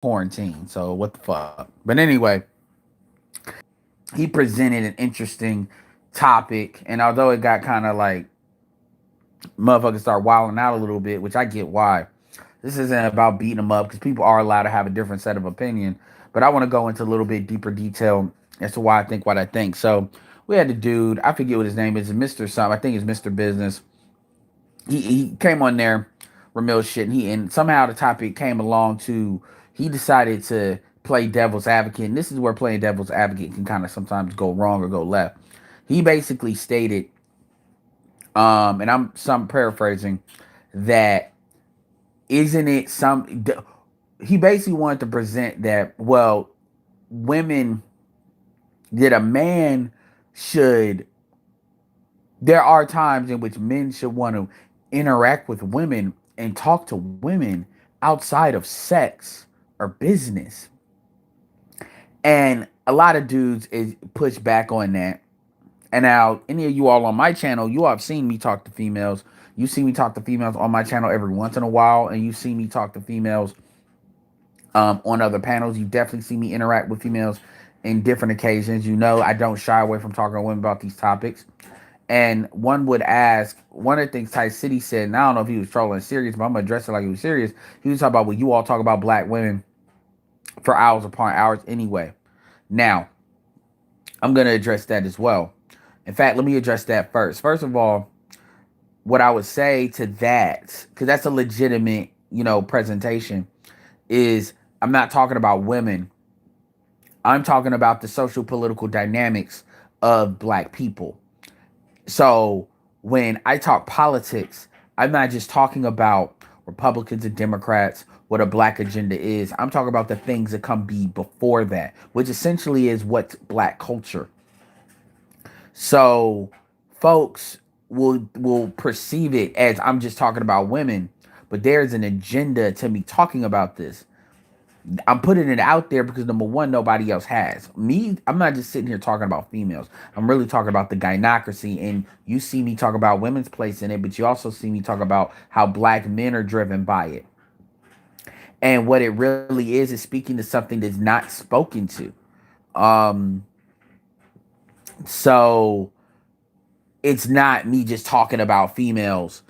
quarantine. So what the fuck? But anyway, he presented an interesting topic, and although it got kind of like motherfuckers start wilding out a little bit, which I get why. This isn't about beating them up because people are allowed to have a different set of opinion. But I want to go into a little bit deeper detail as to why I think what I think. So we had the dude, I forget what his name is, Mr. Something. I think it's Mr. Business. He came on there, Ramil shit, and somehow the topic came along to he decided to play devil's advocate. And this is where playing devil's advocate can kind of sometimes go wrong or go left. He basically stated, and I'm some paraphrasing, that isn't it some he basically wanted to present that, well, women, that a man should, there are times in which men should want to interact with women and talk to women outside of sex or business. And a lot of dudes is push back on that. And now, any of you all on my channel, you all have seen me talk to females. You see me talk to females on my channel every once in a while, and you see me talk to females on other panels. You definitely see me interact with females in different occasions. You know, I don't shy away from talking to women about these topics. And one would ask, one of the things Ty City said, and I don't know if he was trolling serious, but I'm gonna address it like he was serious. He was talking about, well, you all talk about black women for hours upon hours anyway. Now, I'm gonna address that as well. In fact, let me address that first. First of all, what I would say to that, because that's a legitimate, presentation, is I'm not talking about women. I'm talking about the social political dynamics of black people. So when I talk politics, I'm not just talking about Republicans and Democrats, what a black agenda is. I'm talking about the things that come be before that, which essentially is what's black culture. So folks will perceive it as I'm just talking about women, but there's an agenda to me talking about this. I'm putting it out there because number one, nobody else has. Me, I'm not just sitting here talking about females. I'm really talking about the gynocracy. And you see me talk about women's place in it, but you also see me talk about how black men are driven by it. And what it really is speaking to something that's not spoken to. Um, so it's not me just talking about females,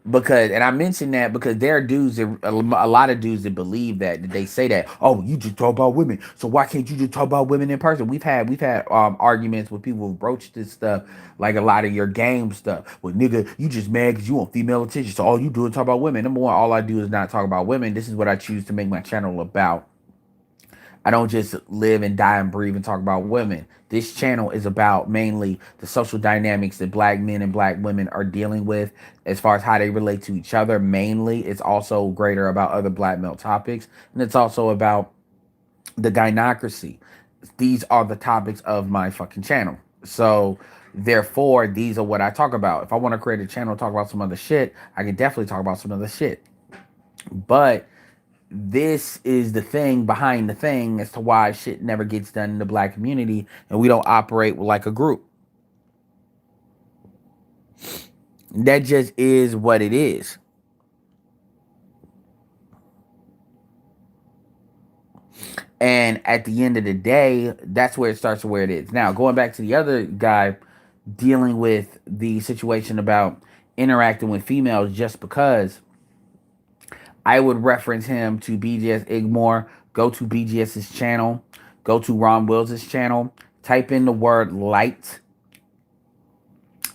because, and I mentioned that because there are dudes that, a lot of dudes that believe that they say that, oh, you just talk about women, so why can't you just talk about women in person? We've had arguments with people who broach this stuff, like a lot of your game stuff. Well, nigga, you just mad because you want female attention, so all you do is talk about women. Number one, all I do is not talk about women. This is what I choose to make my channel about. I don't just live and die and breathe and talk about women. This channel is about mainly the social dynamics that black men and black women are dealing with as far as how they relate to each other. Mainly, it's also greater about other black male topics. And it's also about the gynocracy. These are the topics of my fucking channel. So, therefore, these are what I talk about. If I want to create a channel and talk about some other shit, I can definitely talk about some other shit. But this is the thing behind the thing as to why shit never gets done in the black community and we don't operate like a group. That just is what it is. And at the end of the day, that's where it starts to where it is. Now, going back to the other guy dealing with the situation about interacting with females, just because I would reference him to BGS Igmore. Go to BGS's channel. Go to Ron Wills's channel. Type in the word light,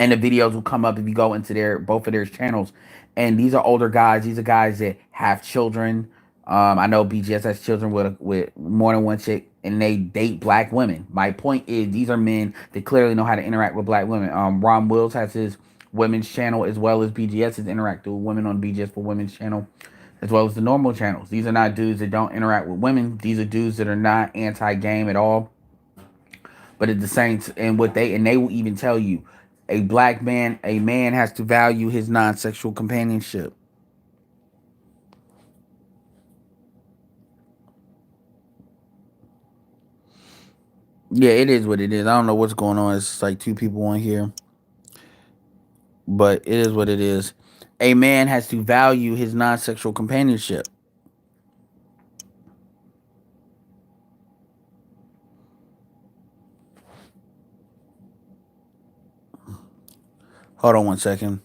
and the videos will come up if you go into their both of their channels. And these are older guys. These are guys that have children. I know BGS has children with more than one chick, and they date black women. My point is, these are men that clearly know how to interact with black women. Ron Wills has his women's channel as well as BGS is interacting with women on BGS for Women's channel, as well as the normal channels. These are not dudes that don't interact with women. These are dudes that are not anti-game at all. But at the same and what they will even tell you, a man has to value his non-sexual companionship. Yeah, it is what it is. I don't know what's going on. It's like two people on here, but it is what it is. A man has to value his non-sexual companionship. Hold on one second.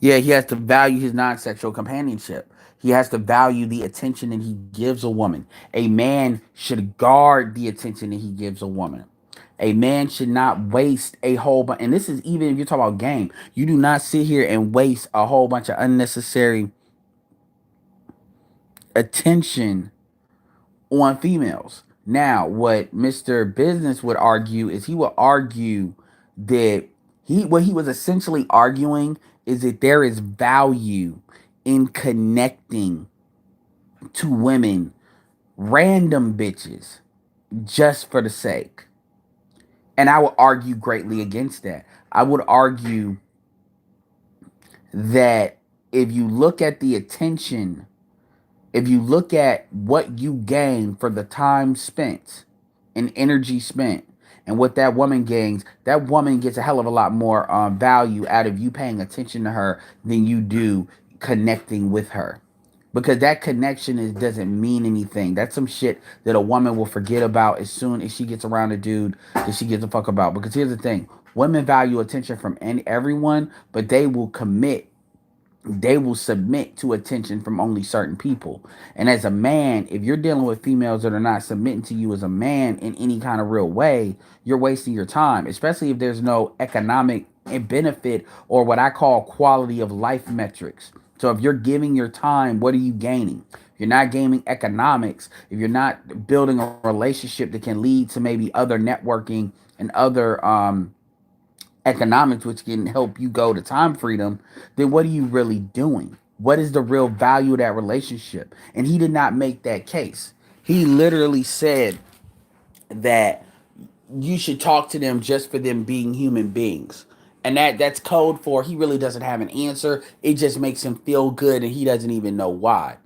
Yeah, he has to value his non-sexual companionship. He has to value the attention that he gives a woman. A man should guard the attention that he gives a woman. A man should not waste a whole bunch. And this is even if you're talking about game. You do not sit here and waste a whole bunch of unnecessary attention on females. Now, what Mr. Business would argue is he would argue that what he was essentially arguing is that there is value in connecting to women, random bitches, just for the sake. And I would argue greatly against that. I would argue that if you look at the attention, if you look at what you gain for the time spent and energy spent and what that woman gets a hell of a lot more value out of you paying attention to her than you do connecting with her. Because that connection doesn't mean anything. That's some shit that a woman will forget about as soon as she gets around a dude that she gives a fuck about. Because here's the thing: women value attention from everyone, but they will submit to attention from only certain people. And as a man, if you're dealing with females that are not submitting to you as a man in any kind of real way, you're wasting your time, especially if there's no economic benefit or what I call quality of life metrics. So if you're giving your time, what are you gaining? If you're not gaining economics, if you're not building a relationship that can lead to maybe other networking and other economics, which can help you go to time freedom, then what are you really doing? What is the real value of that relationship? And he did not make that case. He literally said that you should talk to them just for them being human beings. And that's code for he really doesn't have an answer. It just makes him feel good and he doesn't even know why.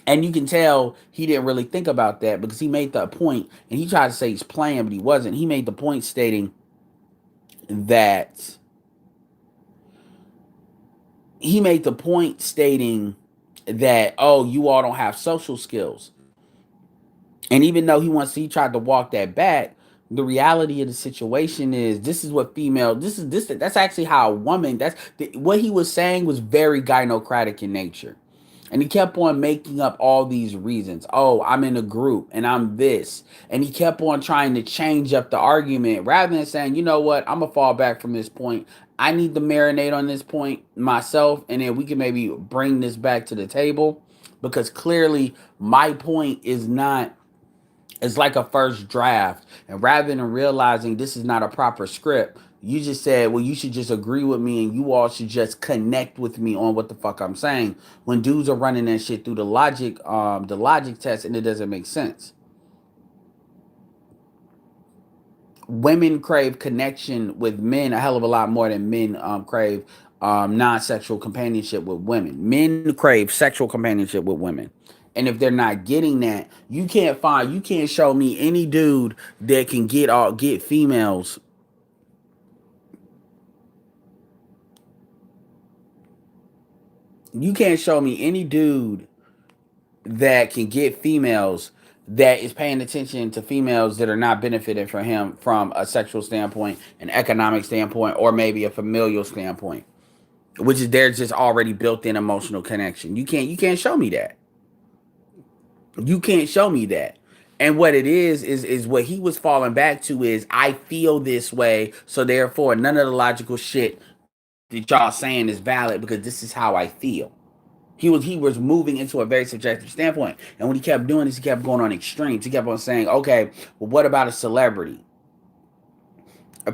And you can tell he didn't really think about that because he made the point and he tried to say he's playing, but he wasn't. He made the point stating that oh, you all don't have social skills. And even though he tried to walk that back, the reality of the situation is this is what female that's actually how a woman what he was saying was very gynocratic in nature. And he kept on making up all these reasons. Oh, I'm in a group and I'm this. And he kept on trying to change up the argument rather than saying, you know what, I'm going to fall back from this point. I need to marinate on this point myself. And then we can maybe bring this back to the table. Because clearly my point is not, it's like a first draft. And rather than realizing this is not a proper script, you just said, well, you should just agree with me and you all should just connect with me on what the fuck I'm saying. When dudes are running that shit through the logic test and it doesn't make sense. Women crave connection with men a hell of a lot more than men crave non-sexual companionship with women. Men crave sexual companionship with women. And if they're not getting that, you can't show me any dude that can get females. You can't show me any dude that can get females that is paying attention to females that are not benefiting from him from a sexual standpoint, an economic standpoint, or maybe a familial standpoint, which is there's just already built in emotional connection. You can't show me that. You can't show me that. And what it is what he was falling back to is I feel this way, so therefore none of the logical shit that y'all saying is valid because this is how I feel. He was moving into a very subjective standpoint. And when he kept doing this, he kept going on extremes. He kept on saying, okay, well, what about a celebrity?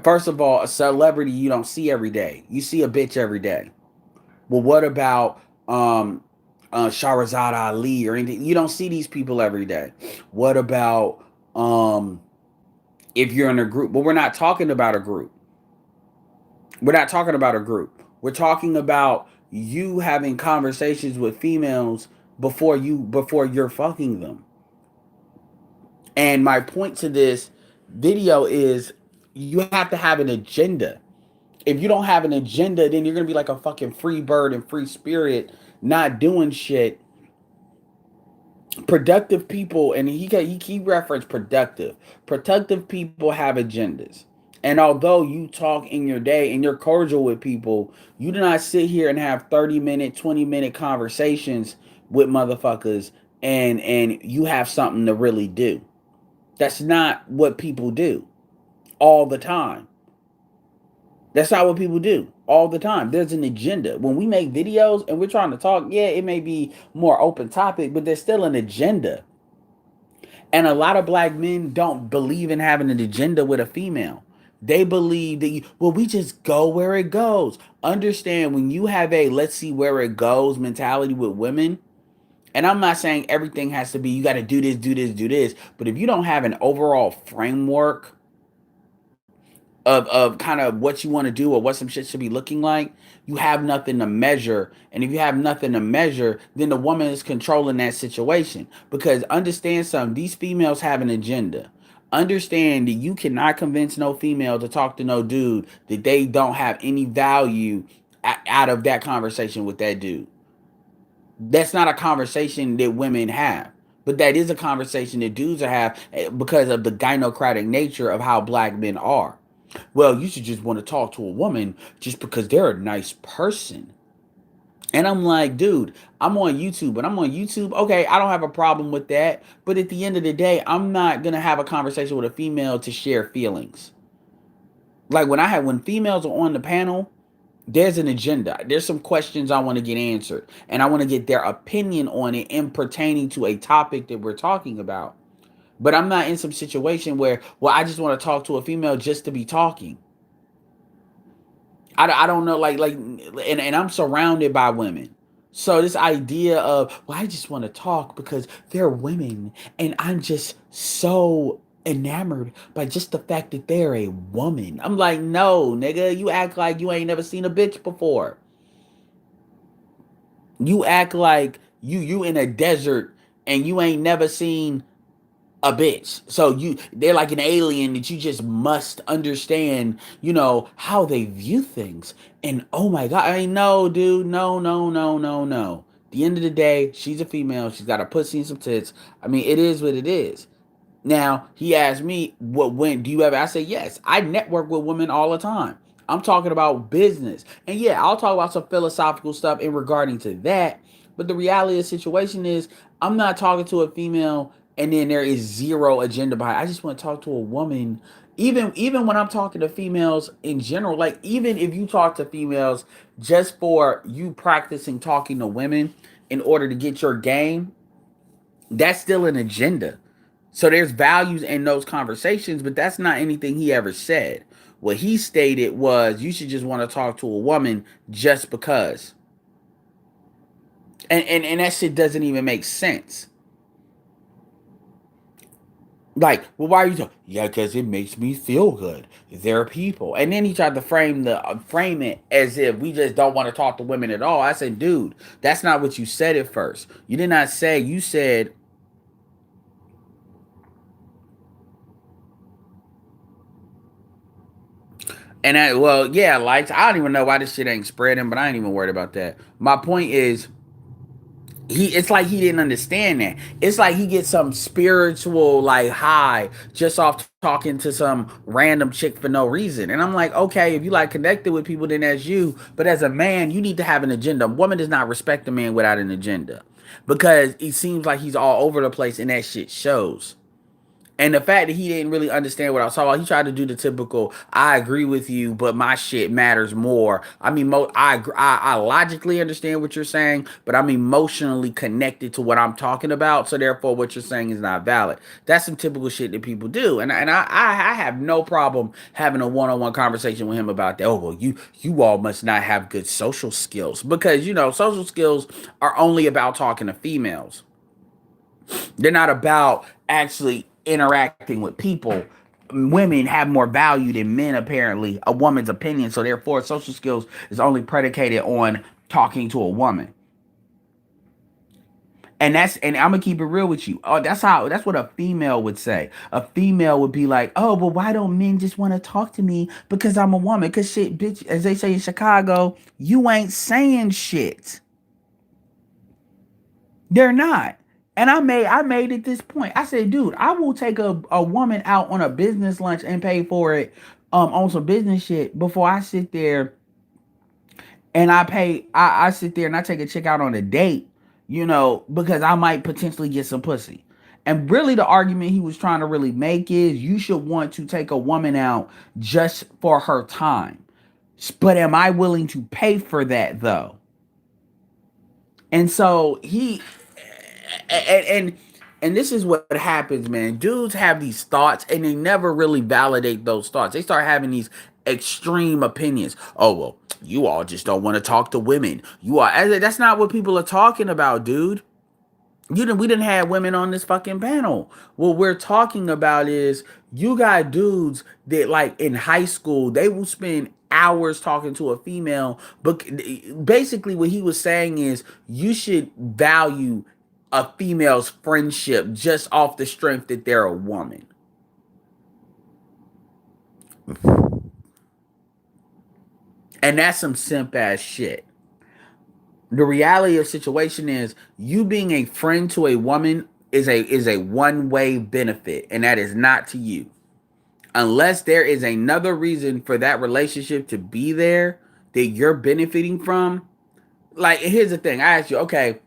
First of all, a celebrity you don't see every day. You see a bitch every day. Well, what about Shahrazad Ali or anything? You don't see these people every day. What about if you're in a group? But we're not talking about a group. We're not talking about a group. We're talking about you having conversations with females before you're fucking them. And my point to this video is you have to have an agenda. If you don't have an agenda, then you're gonna be like a fucking free bird and free spirit, not doing shit. Productive people, and he referenced productive. Productive people have agendas. And although you talk in your day and you're cordial with people, you do not sit here and have 30-minute, 20-minute conversations with motherfuckers and you have something to really do. That's not what people do all the time. That's not what people do all the time. There's an agenda. When we make videos and we're trying to talk, yeah, it may be more open topic, but there's still an agenda. And a lot of black men don't believe in having an agenda with a female. They believe that well, we just go where it goes. Understand, when you have a let's see where it goes mentality with women, and I'm not saying everything has to be you got to do this, do this, do this, but if you don't have an overall framework of kind of what you want to do or what some shit should be looking like, you have nothing to measure. And if you have nothing to measure, then the woman is controlling that situation. Because understand something, these females have an agenda. Understand that you cannot convince no female to talk to no dude that they don't have any value out of that conversation with that dude. That's not a conversation that women have. But that is a conversation that dudes have because of the gynocratic nature of how black men are. Well, you should just want to talk to a woman just because they're a nice person. And I'm like, dude, I'm on YouTube, and I'm on YouTube. Okay, I don't have a problem with that. But at the end of the day, I'm not going to have a conversation with a female to share feelings. Like when females are on the panel, there's an agenda. There's some questions I want to get answered, and I want to get their opinion on it in pertaining to a topic that we're talking about. But I'm not in some situation where, well, I just want to talk to a female just to be talking. I don't know, and I'm surrounded by women. So this idea of, well, I just want to talk because they're women, and I'm just so enamored by just the fact that they're a woman. I'm like, no, nigga, you act like you ain't never seen a bitch before. You act like you in a desert and you ain't never seen a bitch. So they're like an alien that you just must understand, how they view things. And oh my god, I mean, no, dude, no, no, no, no, no. At the end of the day, she's a female. She's got a pussy and some tits. I mean, it is what it is. Now, he asked me, what when do you ever? I say yes. I network with women all the time. I'm talking about business. And yeah, I'll talk about some philosophical stuff in regarding to that. But the reality of the situation is I'm not talking to a female and then there is zero agenda behind it. I just want to talk to a woman. Even when I'm talking to females in general, like even if you talk to females just for you practicing talking to women in order to get your game, that's still an agenda. So there's values in those conversations, but that's not anything he ever said. What he stated was you should just want to talk to a woman just because. And that shit doesn't even make sense. Like, well, why are you talking? Yeah, because it makes me feel good. They're people. And then he tried to frame it as if we just don't want to talk to women at all. I said, dude, that's not what you said at first. You did not say, you said, and well, yeah, likes. I don't even know why this shit ain't spreading, but I ain't even worried about that. My point is, it's like he didn't understand that. It's like he gets some spiritual like high just off talking to some random chick for no reason. And I'm like, okay, if you like connected with people, then that's you. But as a man, you need to have an agenda. A woman does not respect a man without an agenda because it seems like he's all over the place, and that shit shows. And the fact that he didn't really understand what I was talking about, he tried to do the typical, I agree with you, but my shit matters more. I mean, I logically understand what you're saying, but I'm emotionally connected to what I'm talking about. So therefore, what you're saying is not valid. That's some typical shit that people do. And I have no problem having a one-on-one conversation with him about that. Oh, well, you all must not have good social skills because, social skills are only about talking to females. They're not about actually interacting with people. Women have more value than men, apparently, a woman's opinion. So therefore, social skills is only predicated on talking to a woman. And I'm gonna keep it real with you. Oh, that's what a female would say. A female would be like, oh, well, why don't men just want to talk to me because I'm a woman? Because shit, bitch, as they say in Chicago, you ain't saying shit. They're not. And I made it this point. I said, dude, I will take a woman out on a business lunch and pay for it on some business shit before I sit there and I sit there and I take a chick out on a date, because I might potentially get some pussy. And really the argument he was trying to really make is you should want to take a woman out just for her time. But am I willing to pay for that though? And so and this is what happens, man. Dudes have these thoughts and they never really validate those thoughts. They start having these extreme opinions. Oh, well, you all just don't want to talk to women. That's not what people are talking about, dude. We didn't have women on this fucking panel. What we're talking about is you got dudes that, like, in high school, they will spend hours talking to a female, but basically what he was saying is you should value a female's friendship just off the strength that they're a woman. And that's some simp ass shit. The reality of the situation is you being a friend to a woman is a one-way benefit, and that is not to you. Unless there is another reason for that relationship to be there that you're benefiting from. Like, here's the thing. I ask you, okay,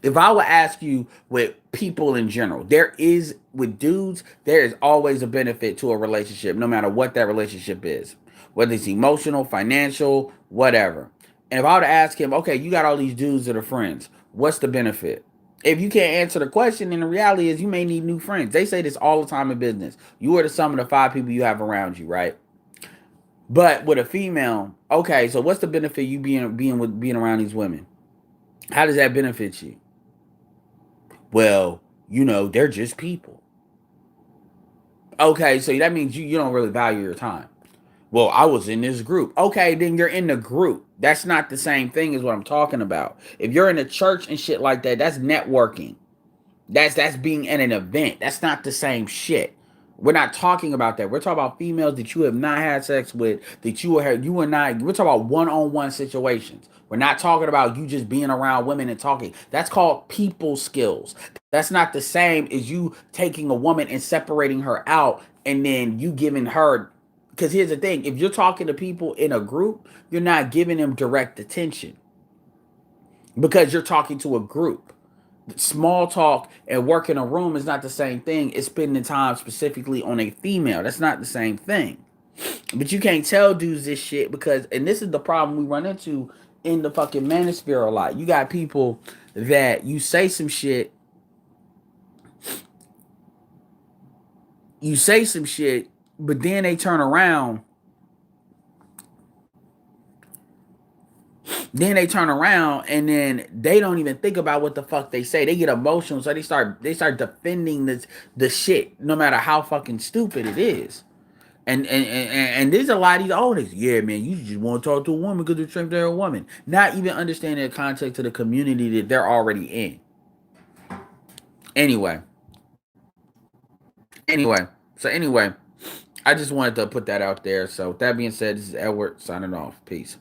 if I would ask you with people in general, with dudes, there is always a benefit to a relationship, no matter what that relationship is, whether it's emotional, financial, whatever. And if I were to ask him, okay, you got all these dudes that are friends, what's the benefit? If you can't answer the question, then the reality is you may need new friends. They say this all the time in business. You are the sum of the 5 people you have around you, right? But with a female, okay, so what's the benefit you being around these women? How does that benefit you? Well, they're just people. Okay, so that means you don't really value your time. Well, I was in this group. Okay, then you're in the group. That's not the same thing as what I'm talking about. If you're in a church and shit like that, that's networking. That's being at an event. That's not the same shit. We're not talking about that. We're talking about females that you have not had sex with, that you are not. We're talking about one-on-one situations. We're not talking about you just being around women and talking. That's called people skills. That's not the same as you taking a woman and separating her out and then you giving her. Because here's the thing: if you're talking to people in a group, you're not giving them direct attention because you're talking to a group. Small talk and work in a room is not the same thing as spending time specifically on a female. That's not the same thing. But you can't tell dudes this shit because, and this is the problem we run into in the fucking manosphere a lot. You got people that you say some shit, but then they turn around. And then they don't even think about what the fuck they say. They get emotional, so they start defending the shit, no matter how fucking stupid it is. And there's a lot of these oldest. Yeah, man, you just want to talk to a woman because they're a woman. Not even understanding the context of the community that they're already in. Anyway. Anyway, I just wanted to put that out there. So with that being said, this is Edward signing off. Peace.